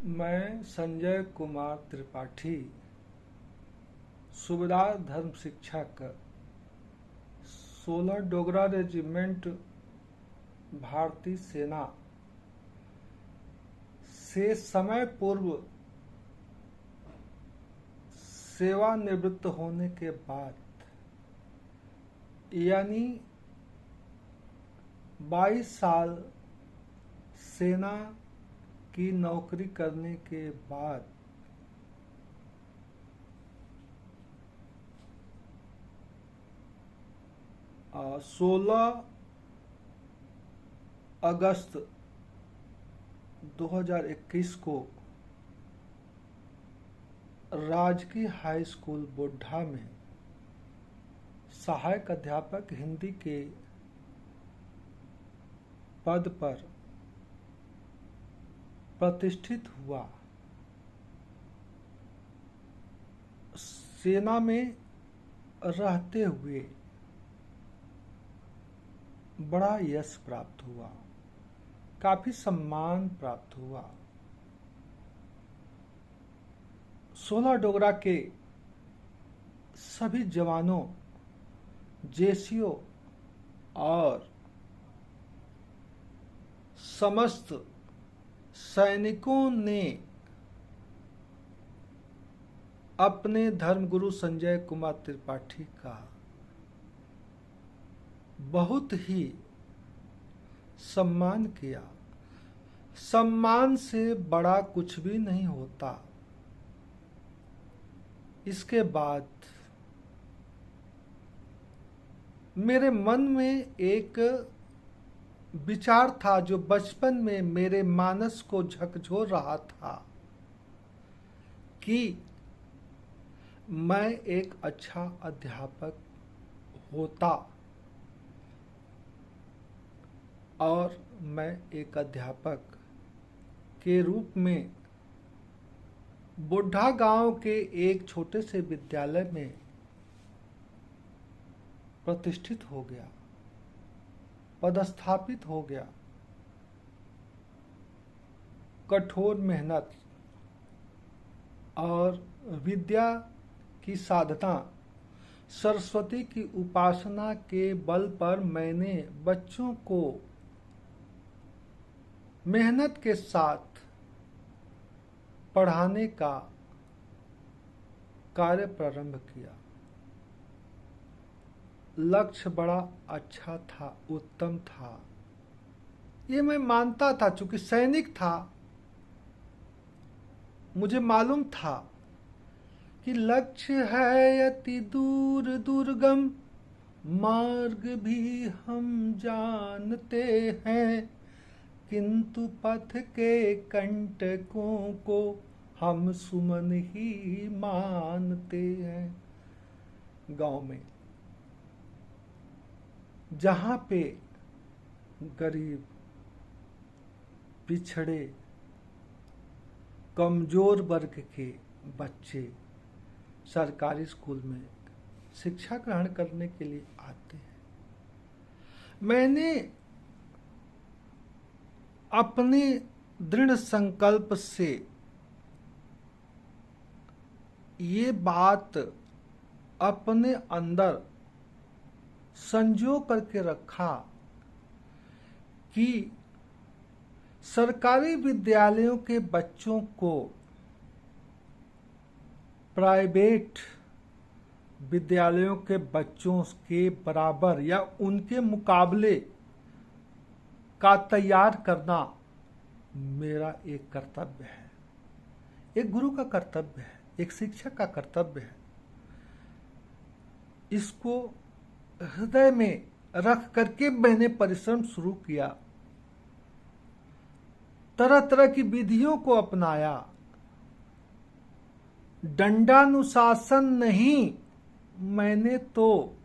मैं संजय कुमार त्रिपाठी, सूबेदार धर्म शिक्षक, 16 डोगरा रेजिमेंट, भारतीय सेना से समय पूर्व सेवानिवृत्त होने के बाद यानी 22 साल सेना की नौकरी करने के बाद 16 अगस्त 2021 को राजकीय हाई स्कूल बुढ़ा में सहायक अध्यापक हिंदी के पद पर प्रतिष्ठित हुआ। सेना में रहते हुए बड़ा यश प्राप्त हुआ, काफी सम्मान प्राप्त हुआ। 16 डोगरा के सभी जवानों, जेसीओ और समस्त सैनिकों ने अपने धर्मगुरु संजय कुमार त्रिपाठी का बहुत ही सम्मान किया। सम्मान से बड़ा कुछ भी नहीं होता। इसके बाद मेरे मन में एक विचार था जो बचपन में मेरे मानस को झकझोर रहा था कि मैं एक अच्छा अध्यापक होता और मैं एक अध्यापक के रूप में बुढ़ा गांव के एक छोटे से विद्यालय में प्रतिष्ठित हो गया, पदस्थापित हो गया। कठोर मेहनत और विद्या की साधना, सरस्वती की उपासना के बल पर मैंने बच्चों को मेहनत के साथ पढ़ाने का कार्य प्रारंभ किया। लक्ष्य बड़ा अच्छा था, उत्तम था, ये मैं मानता था। चूंकि सैनिक था, मुझे मालूम था कि लक्ष्य है अति दूर दुर्गम, मार्ग भी हम जानते हैं, किंतु पथ के कंटकों को हम सुमन ही मानते हैं। गांव में जहां पे गरीब, पिछड़े, कमजोर वर्ग के बच्चे सरकारी स्कूल में शिक्षा ग्रहण करने के लिए आते हैं, मैंने अपने दृढ़ संकल्प से ये बात अपने अंदर संजो करके रखा कि सरकारी विद्यालयों के बच्चों को प्राइवेट विद्यालयों के बच्चों के बराबर या उनके मुकाबले का तैयार करना मेरा एक कर्तव्य है, एक गुरु का कर्तव्य है, एक शिक्षक का कर्तव्य है। इसको हृदय में रख करके मैंने परिश्रम शुरू किया, तरह तरह की विधियों को अपनाया। दंडानुशासन नहीं, मैंने तो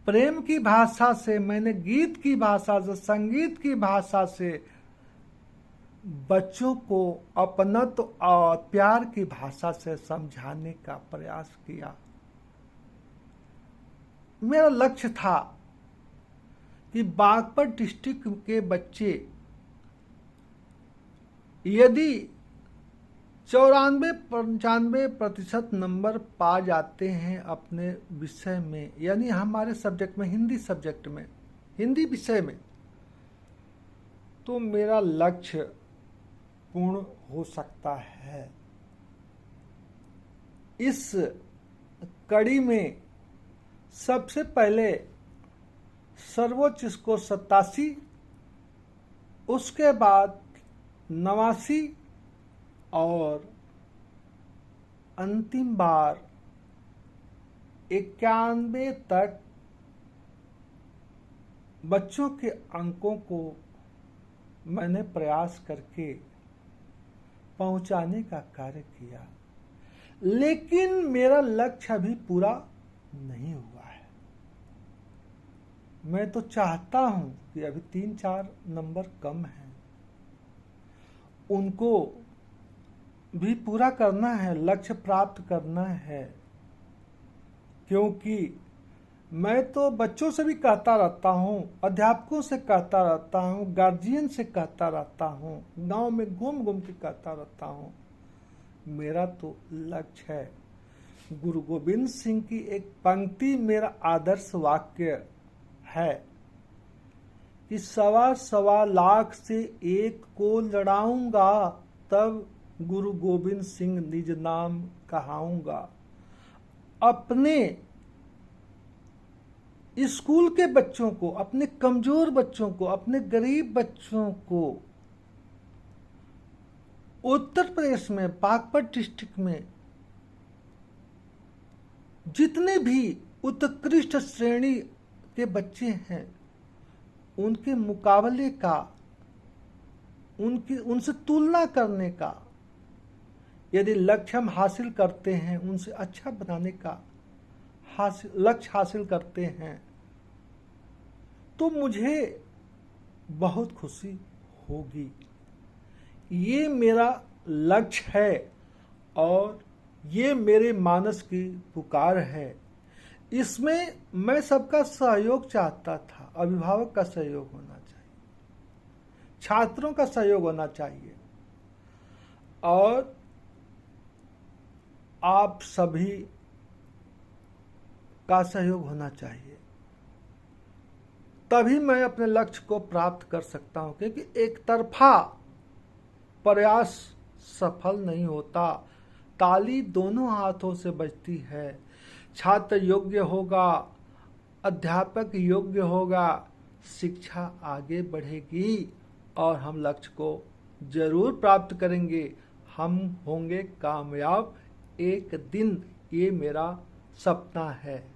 प्रेम की भाषा से, मैंने गीत की भाषा से, संगीत की भाषा से बच्चों को अपनत्व और प्यार की भाषा से समझाने का प्रयास किया। मेरा लक्ष्य था कि बागपत डिस्ट्रिक्ट के बच्चे यदि 94-95% नंबर पा जाते हैं अपने विषय में, यानी हमारे सब्जेक्ट में, हिंदी सब्जेक्ट में, हिंदी विषय में, तो मेरा लक्ष्य पूर्ण हो सकता है। इस कड़ी में सबसे पहले सर्वोच्च स्कोर 87, उसके बाद 89 और अंतिम बार 91 तक बच्चों के अंकों को मैंने प्रयास करके पहुंचाने का कार्य किया, लेकिन मेरा लक्ष्य अभी पूरा नहीं हुआ है। मैं तो चाहता हूं कि अभी 3-4 नंबर कम हैं, उनको भी पूरा करना है, लक्ष्य प्राप्त करना है। क्योंकि मैं तो बच्चों से भी कहता रहता हूँ, अध्यापकों से कहता रहता हूँ, गार्जियन से कहता रहता हूँ, गांव में घूम घूम के कहता रहता हूँ, मेरा तो लक्ष्य है। गुरु गोविंद सिंह की एक पंक्ति मेरा आदर्श वाक्य है कि 1.25 लाख से एक को लड़ाऊंगा, तब गुरु गोविंद सिंह निज नाम कहाऊंगा। अपने स्कूल के बच्चों को, अपने कमजोर बच्चों को, अपने गरीब बच्चों को उत्तर प्रदेश में बागपत डिस्ट्रिक्ट में जितने भी उत्कृष्ट श्रेणी के बच्चे हैं, उनके मुकाबले का, उनसे तुलना करने का, यदि लक्ष्य हम हासिल करते हैं, उनसे अच्छा बनाने का लक्ष्य हासिल करते हैं, तो मुझे बहुत खुशी होगी। ये मेरा लक्ष्य है और ये मेरे मानस की पुकार है। इसमें मैं सबका सहयोग चाहता था। अभिभावक का सहयोग होना चाहिए, छात्रों का सहयोग होना चाहिए और आप सभी का सहयोग होना चाहिए, तभी मैं अपने लक्ष्य को प्राप्त कर सकता हूं। क्योंकि एक तरफा प्रयास सफल नहीं होता, ताली दोनों हाथों से बजती है। छात्र योग्य होगा, अध्यापक योग्य होगा, शिक्षा आगे बढ़ेगी और हम लक्ष्य को जरूर प्राप्त करेंगे। हम होंगे कामयाब एक दिन, ये मेरा सपना है।